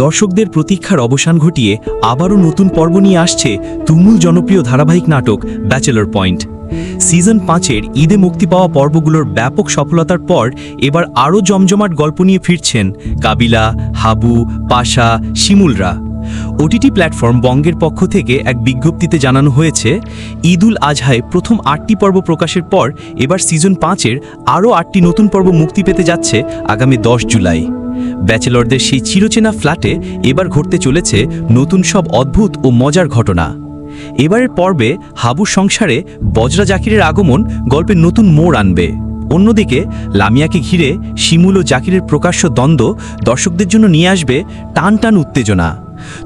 দর্শকদের প্রতীক্ষার অবসান ঘটিয়ে আবারও নতুন পর্ব নিয়ে আসছে তুমুল জনপ্রিয় ধারাবাহিক নাটক ব্যাচেলর পয়েন্ট। সিজন 5-এর ঈদে মুক্তি পাওয়া পর্বগুলোর ব্যাপক সফলতার পর এবার আরও জমজমাট গল্প নিয়ে ফিরছেন কাবিলা, হাবু, পাশা, শিমুলরা। ওটিটি প্ল্যাটফর্ম বঙ্গের পক্ষ থেকে এক বিজ্ঞপ্তিতে জানানো হয়েছে, ঈদুল আজহায় প্রথম 8টি পর্ব প্রকাশের পর এবার সিজন 5-এর আরও 8টি নতুন পর্ব মুক্তি পেতে যাচ্ছে আগামী 10 জুলাই। ব্যাচেলরদের সেই চিরচেনা ফ্ল্যাটে এবার ঘটতে চলেছে নতুন সব অদ্ভুত ও মজার ঘটনা। এবারের পর্বে হাবুর সংসারে বজরা জাকিরের আগমন গল্পের নতুন মোড় আনবে। অন্যদিকে লামিয়াকে ঘিরে শিমুল ও জাকিরের প্রকাশ্য দ্বন্দ্ব দর্শকদের জন্য নিয়ে আসবে টান টান উত্তেজনা।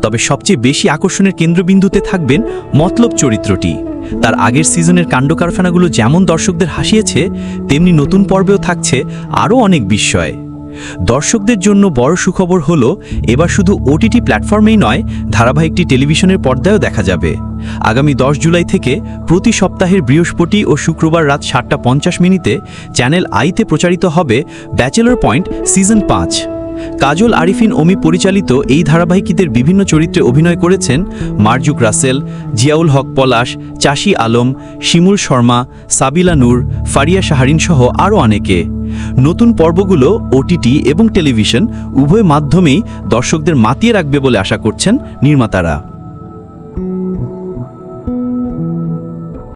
তবে সবচেয়ে বেশি আকর্ষণের কেন্দ্রবিন্দুতে থাকবেন মতলব চরিত্রটি। তার আগের সিজনের কাণ্ডকারখানাগুলো যেমন দর্শকদের হাসিয়েছে, তেমনি নতুন পর্বেও থাকছে আরও অনেক বিস্ময়। দর্শকদের জন্য বড় সুখবর হলো, এবার শুধু ওটিটি প্ল্যাটফর্মেই নয়, ধারাবাহিকটি টেলিভিশনের পর্দায়ও দেখা যাবে। আগামী 10 জুলাই থেকে প্রতি সপ্তাহের বৃহস্পতি ও শুক্রবার রাত 7:50 চ্যানেল আইতে প্রচারিত হবে ব্যাচেলর পয়েন্ট সিজন 5। কাজল আরিফিন অমি পরিচালিত এই ধারাবাহিকীদের বিভিন্ন চরিত্রে অভিনয় করেছেন মারজুক রাসেল, জিয়াউল হক পলাশ, চাষি আলম, শিমুল শর্মা, সাবিলা নূর, ফারিয়া শাহরিন সহ আরও অনেকে। নতুন পর্বগুলো ওটিটি এবং টেলিভিশন উভয় মাধ্যমেই দর্শকদের মাতিয়ে রাখবে বলে আশা করছেন নির্মাতারা।